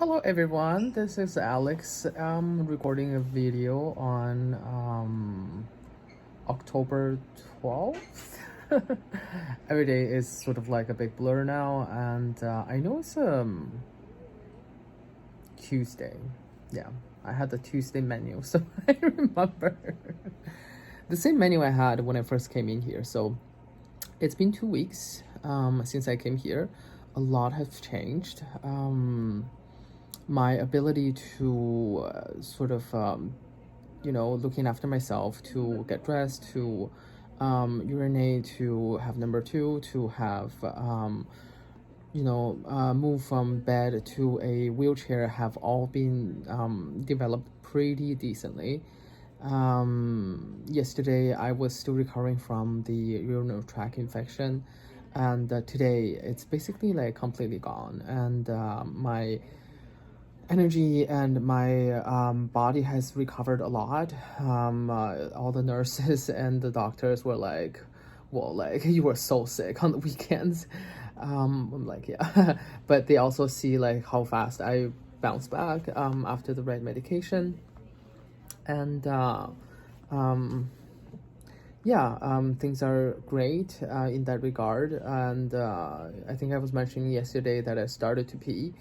Hello everyone, this is Alex. I'm recording a video on October 12th. Every day is sort of like a big blur now, and I know it's Tuesday. Yeah, I had the Tuesday menu, so I remember the same menu I had when I first came in here. So it's been 2 weeks since I came here. A lot has changed. My ability to looking after myself, to get dressed, to urinate, to have number two, to have move from bed to a wheelchair have all been developed pretty decently. Yesterday I was still recovering from the urinary tract infection, and today it's basically like completely gone, and my energy and my body has recovered a lot. All the nurses and the doctors were like, well, like, you were so sick on the weekends. I'm like, yeah. But they also see like how fast I bounce back after the right medication. And things are great in that regard. And I think I was mentioning yesterday that I started to pee.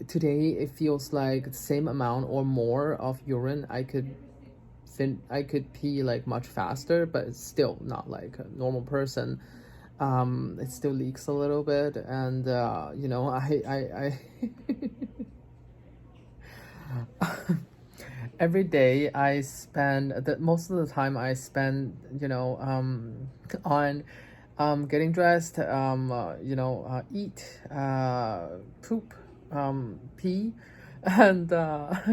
Today it feels like the same amount or more of urine. I could pee like much faster, but it's still not like a normal person. It still leaks a little bit, and I every day I spend most of the time I spend on getting dressed, eat, poop, pee, and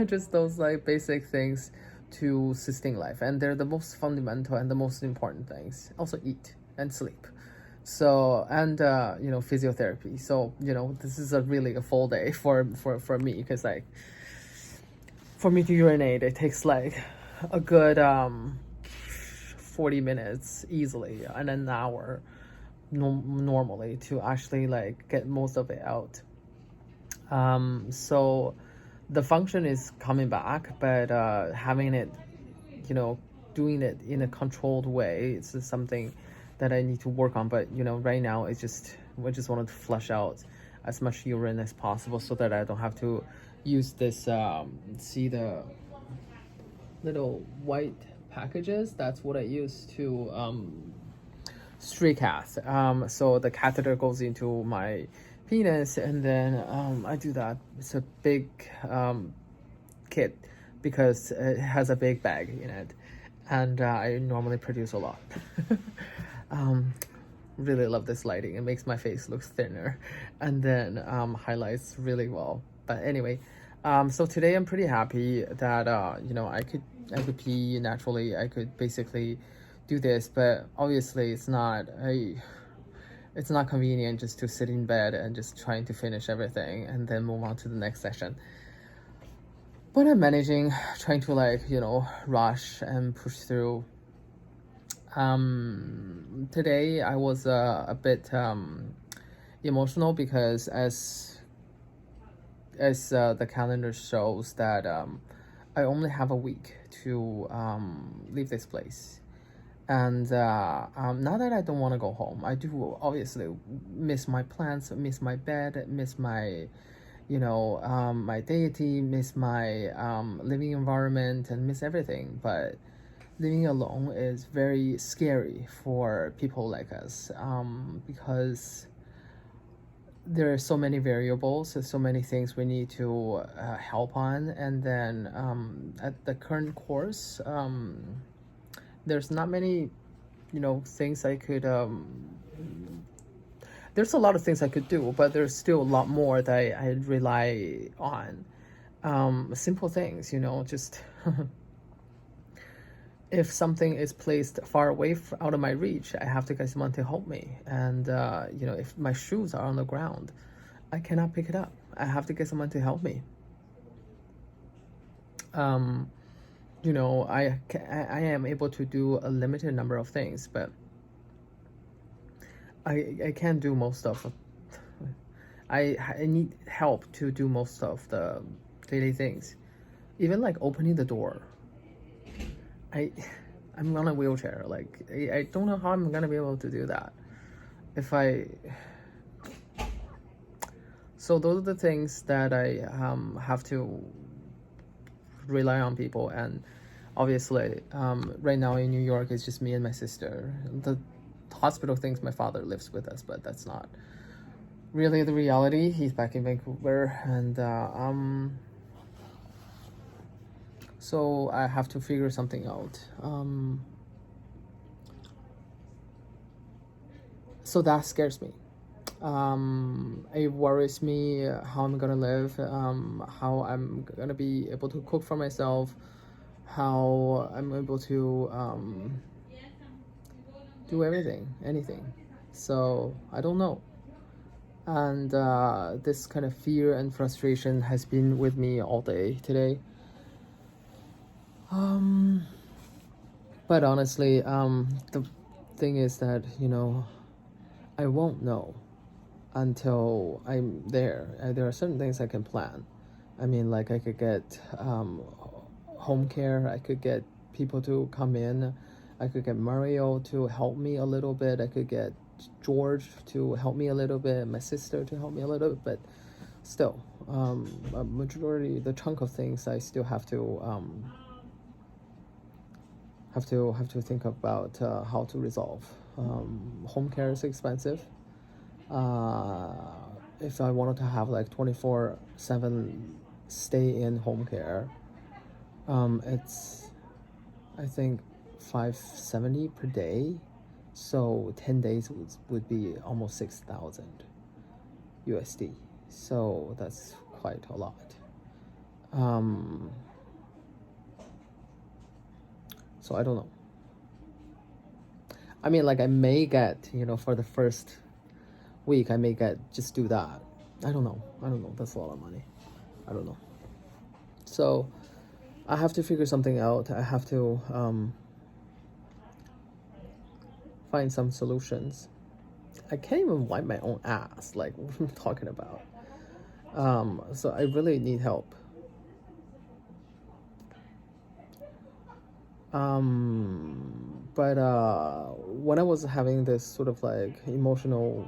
just those like basic things to sustain life, and they're the most fundamental and the most important things. Also eat and sleep. So, and physiotherapy. So this is a full day for me, because like for me to urinate it takes like a good 40 minutes easily, and an hour normally to actually like get most of it out. So the function is coming back, but having it, doing it in a controlled way, it's just something that I need to work on. But right now it's just, I just wanted to flush out as much urine as possible so that I don't have to use this. See the little white packages? That's what I use to street cath. So the catheter goes into my penis, and then I do that. It's a big kit because it has a big bag in it, and I normally produce a lot. um, really love this lighting. It makes my face look thinner, and then highlights really well. But anyway, so today I'm pretty happy that I could pee naturally. I could basically do this, but obviously it's not convenient just to sit in bed and just trying to finish everything and then move on to the next session. But I'm managing, trying to rush and push through. Today I was a bit emotional because as the calendar shows that I only have a week to leave this place. And not that I don't want to go home. I do obviously miss my plants, miss my bed, miss my, my deity, miss my living environment, and miss everything. But living alone is very scary for people like us, because there are so many variables, so many things we need to help on. And then at the current course, there's not many things I could there's a lot of things I could do, but there's still a lot more that I rely on. Simple things, just if something is placed far away out of my reach, I have to get someone to help me. And if my shoes are on the ground, I cannot pick it up. I have to get someone to help me. I am able to do a limited number of things, but I can't do most of I need help to do most of the daily things, even like opening the door. I I'm on a wheelchair. Like I don't know how I'm gonna be able to do that if I. So those are the things that I have to rely on people. And obviously right now in New York it's just me and my sister. The hospital thinks my father lives with us, but that's not really the reality. He's back in Vancouver, and so I have to figure something out. So that scares me. It worries me how I'm gonna live, how I'm gonna be able to cook for myself, how I'm able to do everything, anything. So I don't know. And this kind of fear and frustration has been with me all day today. But honestly, the thing is that, I won't know until I'm there. There are certain things I can plan. I mean, like I could get home care, I could get people to come in, I could get Mario to help me a little bit, I could get George to help me a little bit, my sister to help me a little bit, but still, a majority, the chunk of things I still have to think about how to resolve. Home care is expensive. If I wanted to have like 24/7 stay in home care, it's I think $570 per day, so 10 days would be almost 6,000 USD. So that's quite a lot. So I don't know. I mean, like I may get, for the first week, I may just do that. I don't know. That's a lot of money. I don't know. So I have to figure something out. I have to find some solutions. I can't even wipe my own ass. Like, what am I talking about? So I really need help. But when I was having this sort of like emotional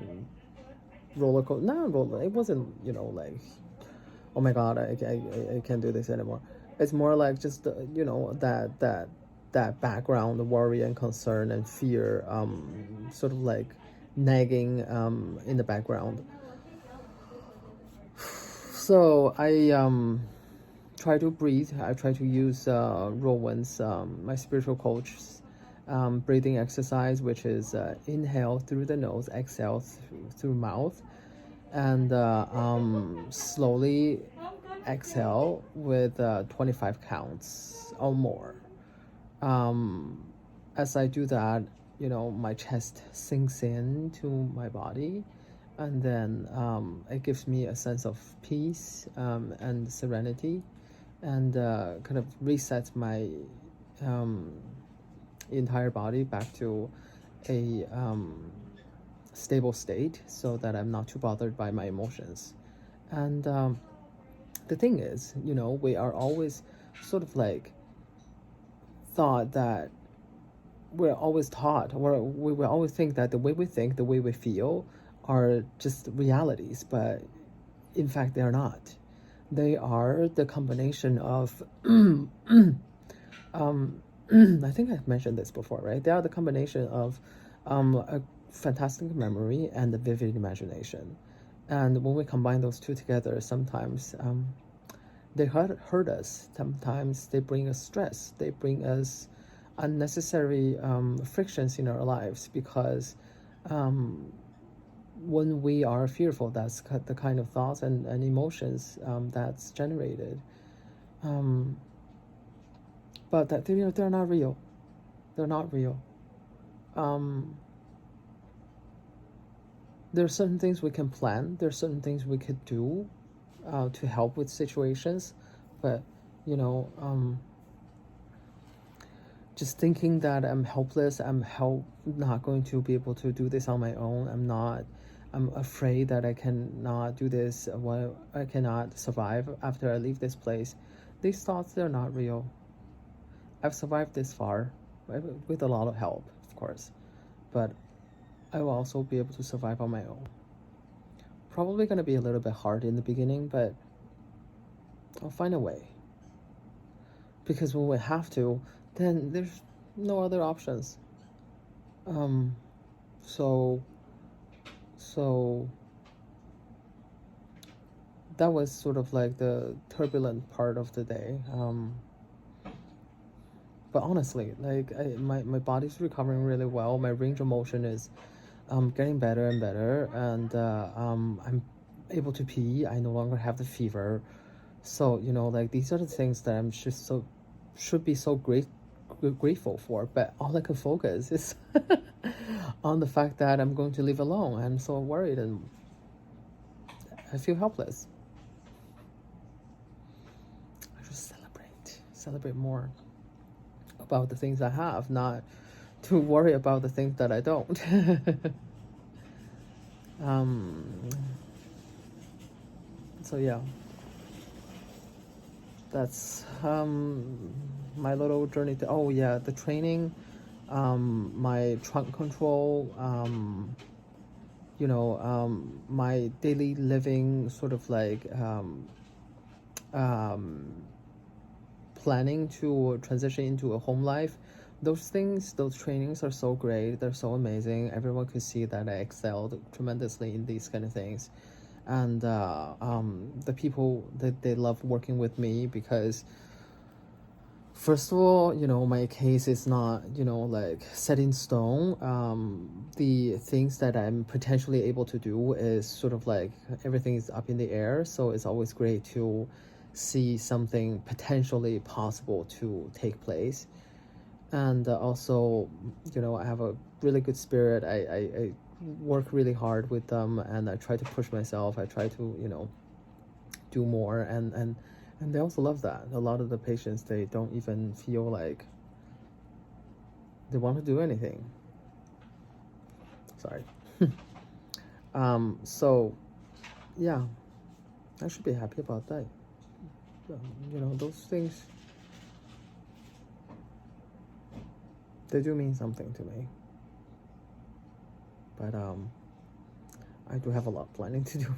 roller coaster, it wasn't, like, oh my God, I can't do this anymore. It's more like just, that background worry and concern and fear, sort of like nagging in the background. So I try to breathe. I try to use Rowan's, my spiritual coach's breathing exercise, which is inhale through the nose, exhale through mouth, and slowly exhale with 25 counts or more. As I do that, my chest sinks into my body, and then it gives me a sense of peace and serenity, and kind of resets my entire body back to a stable state, so that I'm not too bothered by my emotions. And the thing is, we are always sort of like thought that we're always taught, or we will always think that the way we think, the way we feel are just realities, but in fact they're not. They are the combination of I think I've mentioned this before, right? They are the combination of a fantastic memory and a vivid imagination. And when we combine those two together, sometimes they hurt us. Sometimes they bring us stress. They bring us unnecessary frictions in our lives, because when we are fearful, that's the kind of thoughts and emotions that's generated. But that they're not real. They're not real. There are certain things we can plan. There are certain things we could do to help with situations, but just thinking that I'm helpless, not going to be able to do this on my own, I'm not I'm afraid that I cannot do this, I cannot survive after I leave this place. These thoughts, they're not real. I've survived this far with a lot of help, of course, but I will also be able to survive on my own. Probably going to be a little bit hard in the beginning, but I'll find a way. Because when we have to, then there's no other options. So that was sort of like the turbulent part of the day. But honestly, like my body's recovering really well. My range of motion is getting better and better, and I'm able to pee. I no longer have the fever. So like these are the things that I'm just should be so grateful for. But all I can focus is on the fact that I'm going to live alone. I'm so worried and I feel helpless. I just celebrate more about the things I have, not to worry about the things that I don't. So yeah, that's my little journey to, oh yeah, the training, my trunk control, my daily living, sort of like planning to transition into a home life. Those things, those trainings are so great. They're so amazing. Everyone could see that I excelled tremendously in these kind of things. And the people that they love working with me because, first of all, my case is not, like set in stone. The things that I'm potentially able to do is sort of like everything is up in the air. So it's always great to see something potentially possible to take place. And also, I have a really good spirit. I work really hard with them, and I try to push myself. I try to, do more, and they also love that. A lot of the patients, they don't even feel like they want to do anything. Sorry. So yeah, I should be happy about that. Those things, they do mean something to me. But I do have a lot planning to do.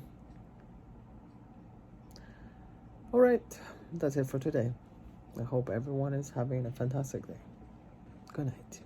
All right, that's it for today. I hope everyone is having a fantastic day. Good night.